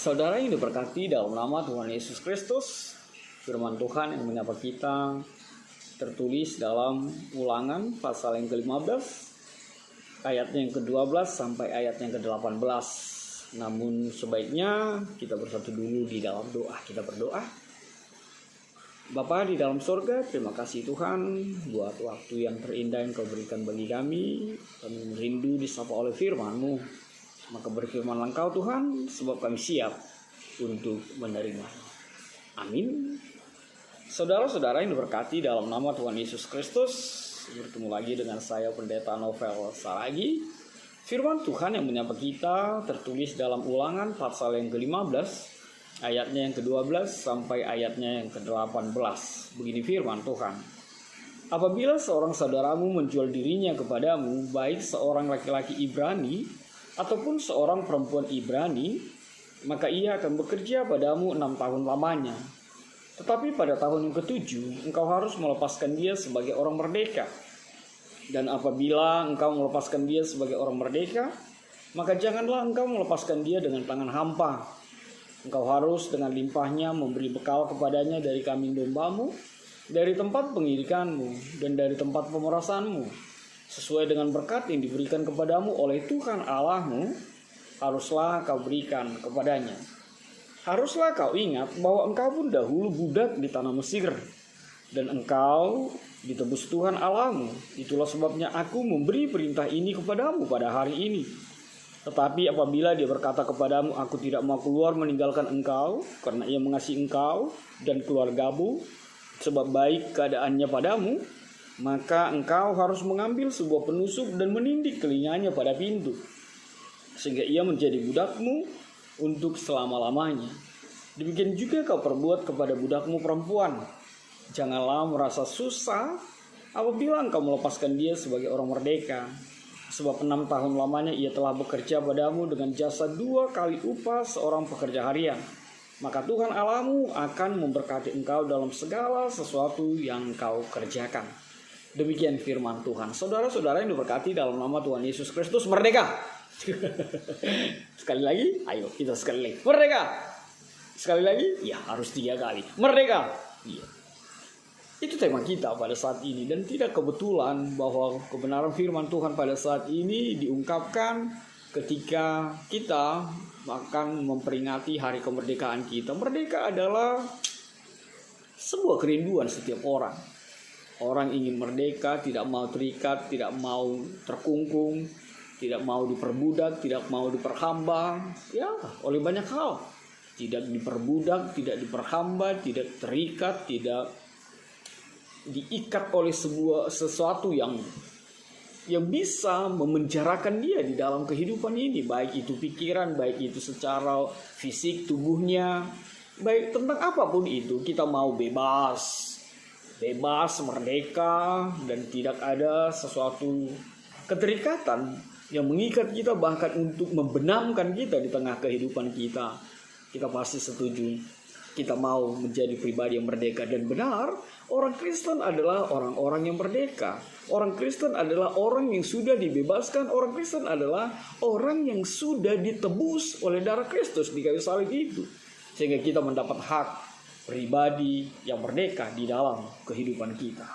Saudara yang diberkati dalam nama Tuhan Yesus Kristus, firman Tuhan yang menyapa kita tertulis dalam Ulangan pasal yang ke-15, ayatnya yang ke-12 sampai ayat yang ke-18. Namun sebaiknya kita bersatu dulu di dalam doa. Kita berdoa. Bapa di dalam surga, terima kasih Tuhan buat waktu yang terindah yang Kau berikan bagi kami. Kami rindu disapa oleh firman-Mu. Maka berfirmanlah Engkau Tuhan, sebab kami siap untuk menerima. Amin. Saudara-saudara yang diberkati dalam nama Tuhan Yesus Kristus, bertemu lagi dengan saya Pendeta Novel Saragi. Firman Tuhan yang menyapa kita tertulis dalam Ulangan pasal yang ke-15, ayatnya yang ke-12 sampai ayatnya yang ke-18. Begini firman Tuhan. Apabila seorang saudaramu menjual dirinya kepadamu, baik seorang laki-laki Ibrani ataupun seorang perempuan Ibrani, maka ia akan bekerja padamu 6 tahun lamanya. Tetapi pada tahun yang ke-7, engkau harus melepaskan dia sebagai orang merdeka. Dan apabila engkau melepaskan dia sebagai orang merdeka, maka janganlah engkau melepaskan dia dengan tangan hampa. Engkau harus dengan limpahnya memberi bekal kepadanya dari kambing dombamu, dari tempat pengirikanmu, dan dari tempat pemerasanmu. Sesuai dengan berkat yang diberikan kepadamu oleh Tuhan Allahmu, haruslah kau berikan kepadanya. Haruslah kau ingat bahwa engkau pun dahulu budak di tanah Mesir, dan engkau ditebus Tuhan Allahmu. Itulah sebabnya aku memberi perintah ini kepadamu pada hari ini. Tetapi apabila dia berkata kepadamu, aku tidak mau keluar meninggalkan engkau, karena ia mengasihi engkau dan keluargamu, sebab baik keadaannya padamu, maka engkau harus mengambil sebuah penusuk dan menindik telinganya pada pintu, sehingga ia menjadi budakmu untuk selama-lamanya. Demikian juga kau perbuat kepada budakmu perempuan. Janganlah merasa susah apabila engkau melepaskan dia sebagai orang merdeka, sebab 6 tahun lamanya ia telah bekerja padamu dengan jasa 2 kali upah seorang pekerja harian. Maka Tuhan Allahmu akan memberkati engkau dalam segala sesuatu yang kau kerjakan. Demikian firman Tuhan. Saudara-saudara yang diberkati dalam nama Tuhan Yesus Kristus, merdeka. Sekali lagi, ayo kita sekali lagi. Merdeka. Sekali lagi, ya harus 3 kali. Merdeka. Iya. Itu tema kita pada saat ini. Dan tidak kebetulan bahwa kebenaran firman Tuhan pada saat ini diungkapkan ketika kita akan memperingati hari kemerdekaan kita. Merdeka adalah sebuah kerinduan setiap orang. Orang ingin merdeka, tidak mau terikat, tidak mau terkungkung, tidak mau diperbudak, tidak mau diperhamba, ya oleh banyak hal. Tidak diperbudak, tidak diperhamba, tidak terikat, tidak diikat oleh sesuatu yang bisa memenjarakan dia di dalam kehidupan ini, baik itu pikiran, baik itu secara fisik tubuhnya, baik tentang apapun itu. Kita mau bebas, merdeka, dan tidak ada sesuatu keterikatan yang mengikat kita, bahkan untuk membenamkan kita di tengah kehidupan kita. Kita pasti setuju, kita mau menjadi pribadi yang merdeka. Dan benar, orang Kristen adalah orang-orang yang merdeka. Orang Kristen adalah orang yang sudah dibebaskan. Orang Kristen adalah orang yang sudah ditebus oleh darah Kristus di kayu salib itu, sehingga kita mendapat hak pribadi yang merdeka di dalam kehidupan kita.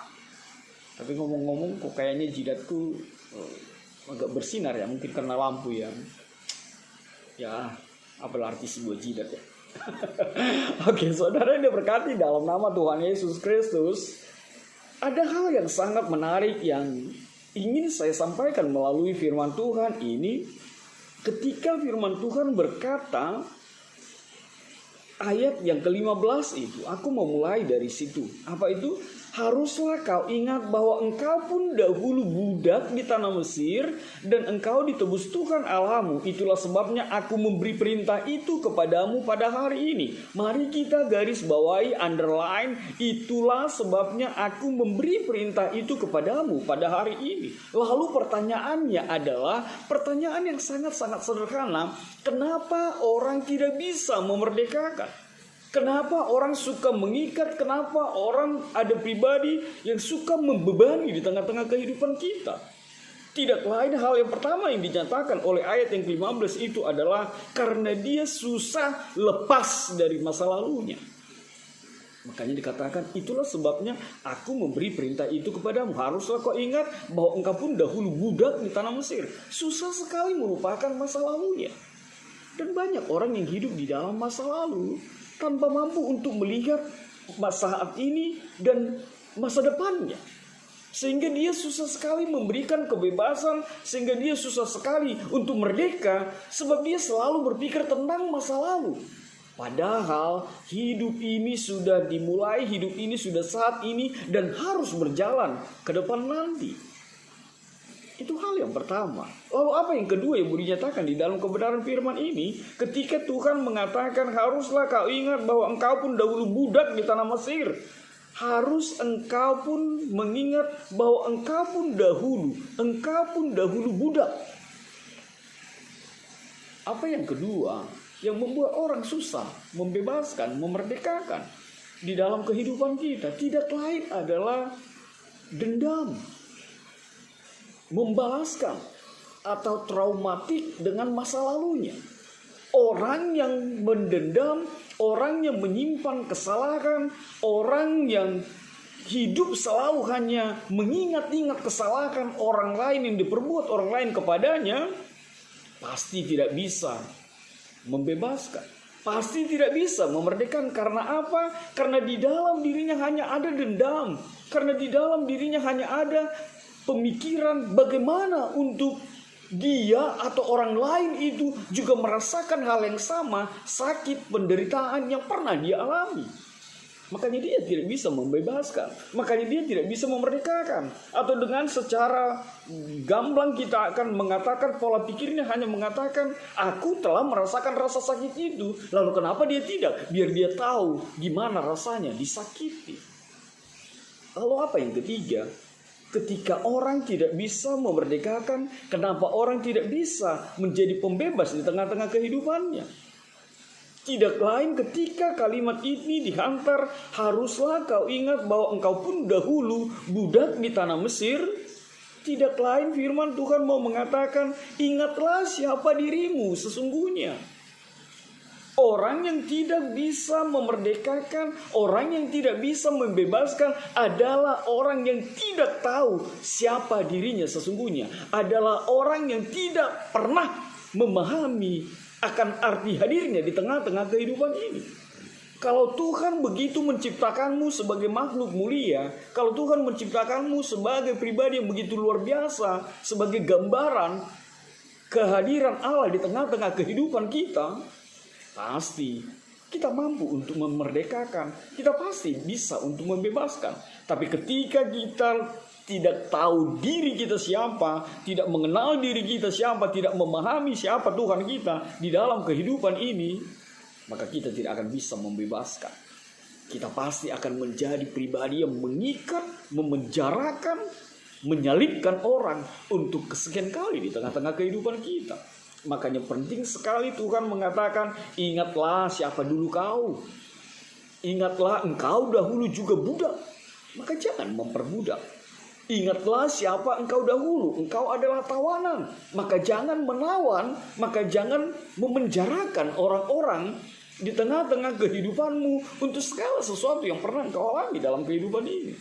Tapi ngomong-ngomong kok kayaknya jidatku agak bersinar ya, mungkin karena lampu ya. Ya, apa arti sebuah jidat ya? Oke, saudara yang diberkati dalam nama Tuhan Yesus Kristus, ada hal yang sangat menarik yang ingin saya sampaikan melalui firman Tuhan ini. Ketika firman Tuhan berkata, ayat yang ke-15 itu, aku mau mulai dari situ. Apa itu? Haruslah kau ingat bahwa engkau pun dahulu budak di tanah Mesir, dan engkau ditebus Tuhan Allahmu. Itulah sebabnya aku memberi perintah itu kepadamu pada hari ini. Mari kita garis bawahi, underline, itulah sebabnya aku memberi perintah itu kepadamu pada hari ini. Lalu pertanyaannya adalah pertanyaan yang sangat-sangat sederhana. Kenapa orang tidak bisa memerdekakan? Kenapa orang suka mengikat? Kenapa orang ada pribadi yang suka membebani di tengah-tengah kehidupan kita? Tidak lain hal yang pertama yang dinyatakan oleh ayat yang ke-15 itu adalah karena dia susah lepas dari masa lalunya. Makanya dikatakan, itulah sebabnya aku memberi perintah itu kepadamu. Haruslah kau ingat bahwa engkau pun dahulu budak di tanah Mesir. Susah sekali melupakan masa lalunya. Dan banyak orang yang hidup di dalam masa lalu tanpa mampu untuk melihat masa saat ini dan masa depannya. Sehingga dia susah sekali memberikan kebebasan, sehingga dia susah sekali untuk merdeka, sebab dia selalu berpikir tentang masa lalu. Padahal hidup ini sudah dimulai, hidup ini sudah saat ini, dan harus berjalan ke depan nanti. Itu hal yang pertama. Lalu apa yang kedua yang dinyatakan di dalam kebenaran firman ini? Ketika Tuhan mengatakan, haruslah kau ingat bahwa engkau pun dahulu budak di tanah Mesir. Harus engkau pun mengingat bahwa engkau pun dahulu budak. Apa yang kedua yang membuat orang susah membebaskan, memerdekakan di dalam kehidupan kita? Tidak lain adalah dendam, membalaskan, atau traumatik dengan masa lalunya. Orang yang mendendam, orang yang menyimpan kesalahan, orang yang hidup selalu hanya mengingat-ingat kesalahan orang lain yang diperbuat orang lain kepadanya, pasti tidak bisa membebaskan, pasti tidak bisa memerdekakan. Karena apa? Karena di dalam dirinya hanya ada dendam, karena di dalam dirinya hanya ada pemikiran bagaimana untuk dia atau orang lain itu juga merasakan hal yang sama, sakit, penderitaan yang pernah dia alami. Makanya dia tidak bisa membebaskan, makanya dia tidak bisa memerdekakan. Atau dengan secara gamblang kita akan mengatakan, pola pikirnya hanya mengatakan, aku telah merasakan rasa sakit itu, lalu kenapa dia tidak? Biar dia tahu gimana rasanya disakiti. Lalu apa yang ketiga? Ketika orang tidak bisa memerdekakan, kenapa orang tidak bisa menjadi pembebas di tengah-tengah kehidupannya? Tidak lain ketika kalimat ini dihantar, haruslah kau ingat bahwa engkau pun dahulu budak di tanah Mesir. Tidak lain firman Tuhan mau mengatakan, ingatlah siapa dirimu sesungguhnya. Orang yang tidak bisa memerdekakan, orang yang tidak bisa membebaskan adalah orang yang tidak tahu siapa dirinya sesungguhnya. Adalah orang yang tidak pernah memahami akan arti hadirnya di tengah-tengah kehidupan ini. Kalau Tuhan begitu menciptakanmu sebagai makhluk mulia, kalau Tuhan menciptakanmu sebagai pribadi yang begitu luar biasa, sebagai gambaran kehadiran Allah di tengah-tengah kehidupan kita, pasti kita mampu untuk memerdekakan, kita pasti bisa untuk membebaskan. Tapi ketika kita tidak tahu diri kita siapa, tidak mengenal diri kita siapa, tidak memahami siapa Tuhan kita di dalam kehidupan ini, maka kita tidak akan bisa membebaskan. Kita pasti akan menjadi pribadi yang mengikat, memenjarakan, menyalibkan orang untuk kesekian kali di tengah-tengah kehidupan kita. Makanya penting sekali Tuhan mengatakan, ingatlah siapa dulu kau. Ingatlah engkau dahulu juga budak, maka jangan memperbudak. Ingatlah siapa engkau dahulu, engkau adalah tawanan, maka jangan menawan, maka jangan memenjarakan orang-orang di tengah-tengah kehidupanmu untuk segala sesuatu yang pernah engkau alami dalam kehidupan ini.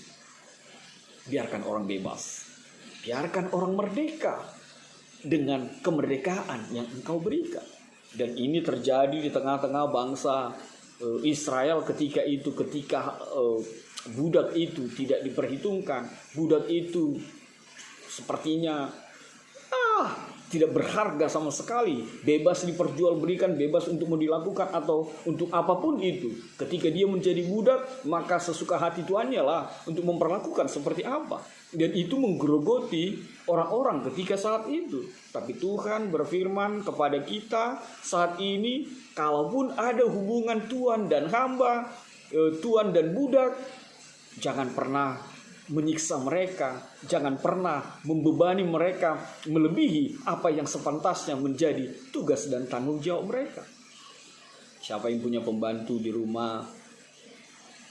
Biarkan orang bebas, biarkan orang merdeka dengan kemerdekaan yang engkau berikan. Dan ini terjadi di tengah-tengah bangsa Israel ketika budak itu tidak diperhitungkan. Budak itu sepertinya tidak berharga sama sekali, bebas diperjualbelikan, bebas untuk mau dilakukan atau untuk apapun itu. Ketika dia menjadi budak, maka sesuka hati tuannya lah untuk memperlakukan seperti apa. Dan itu menggerogoti orang-orang ketika saat itu. Tapi Tuhan berfirman kepada kita saat ini, kalaupun ada hubungan tuan dan hamba, tuan dan budak, jangan pernah menyiksa mereka, jangan pernah membebani mereka melebihi apa yang sepantasnya menjadi tugas dan tanggung jawab mereka. Siapa yang punya pembantu di rumah,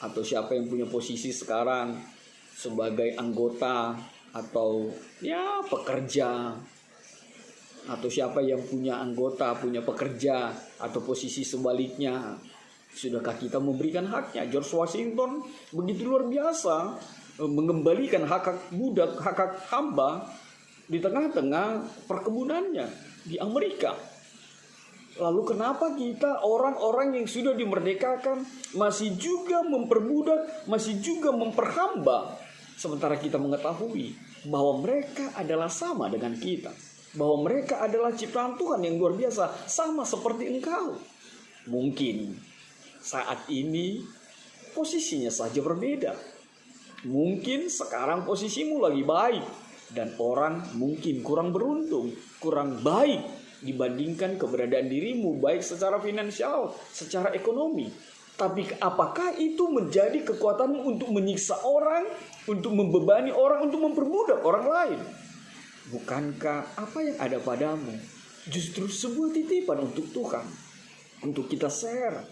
atau siapa yang punya posisi sekarang sebagai anggota atau ya pekerja, atau siapa yang punya anggota, punya pekerja, atau posisi sebaliknya. Sudahkah kita memberikan haknya? George Washington begitu luar biasa mengembalikan hak-hak budak, hak-hak hamba di tengah-tengah perkebunannya di Amerika. Lalu kenapa kita orang-orang yang sudah dimerdekakan masih juga memperbudak, masih juga memperhamba, sementara kita mengetahui bahwa mereka adalah sama dengan kita, bahwa mereka adalah ciptaan Tuhan yang luar biasa, sama seperti engkau. Mungkin saat ini posisinya saja berbeda. Mungkin sekarang posisimu lagi baik, dan orang mungkin kurang beruntung, kurang baik dibandingkan keberadaan dirimu, baik secara finansial, secara ekonomi. Tapi apakah itu menjadi kekuatanmu untuk menyiksa orang, untuk membebani orang, untuk memperbudak orang lain? Bukankah apa yang ada padamu justru sebuah titipan untuk Tuhan, untuk kita share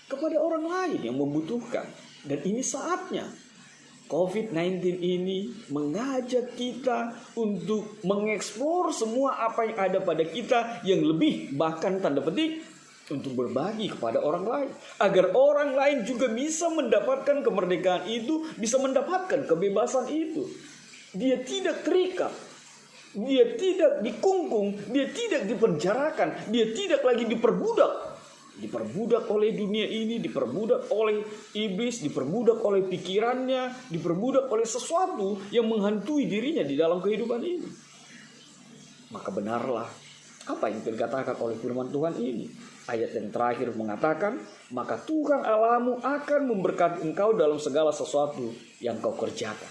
kepada orang lain yang membutuhkan? Dan ini saatnya. COVID-19 ini mengajak kita untuk mengeksplor semua apa yang ada pada kita yang lebih, bahkan tanda petik, untuk berbagi kepada orang lain. Agar orang lain juga bisa mendapatkan kemerdekaan itu, bisa mendapatkan kebebasan itu. Dia tidak terikat, dia tidak dikungkung, dia tidak dipenjarakan, dia tidak lagi diperbudak. Diperbudak oleh dunia ini, diperbudak oleh iblis, diperbudak oleh pikirannya, diperbudak oleh sesuatu yang menghantui dirinya di dalam kehidupan ini. Maka benarlah apa yang dikatakan oleh firman Tuhan ini. Ayat yang terakhir mengatakan, maka Tuhan Allahmu akan memberkati engkau dalam segala sesuatu yang kau kerjakan.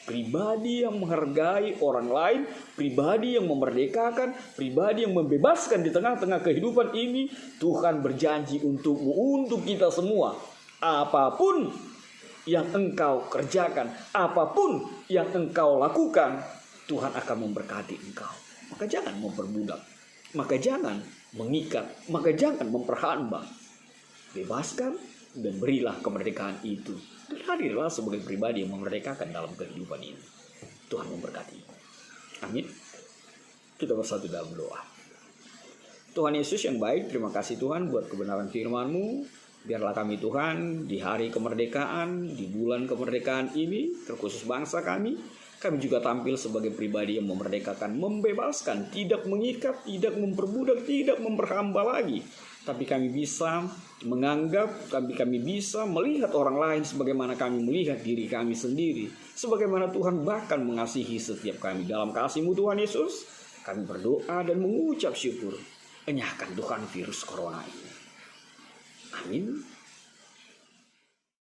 Pribadi yang menghargai orang lain, pribadi yang memerdekakan, pribadi yang membebaskan di tengah-tengah kehidupan ini, Tuhan berjanji untukmu, untuk kita semua. Apapun yang engkau kerjakan, apapun yang engkau lakukan, Tuhan akan memberkati engkau. Maka jangan memperbudak, maka jangan mengikat, maka jangan memperhamba. Bebaskan dan berilah kemerdekaan itu. Dan hadirlah sebagai pribadi yang memerdekakan dalam kehidupan ini. Tuhan memberkati. Amin. Kita bersatu dalam doa. Tuhan Yesus yang baik, terima kasih Tuhan buat kebenaran firman-Mu. Biarlah kami Tuhan di hari kemerdekaan, di bulan kemerdekaan ini, terkhusus bangsa kami juga tampil sebagai pribadi yang memerdekakan, membebaskan, tidak mengikat, tidak memperbudak, tidak memperhamba lagi. Tapi kami bisa menganggap, kami bisa melihat orang lain sebagaimana kami melihat diri kami sendiri. Sebagaimana Tuhan bahkan mengasihi setiap kami. Dalam kasih-Mu Tuhan Yesus, kami berdoa dan mengucap syukur. Enyahkan Tuhan virus corona ini. Amin.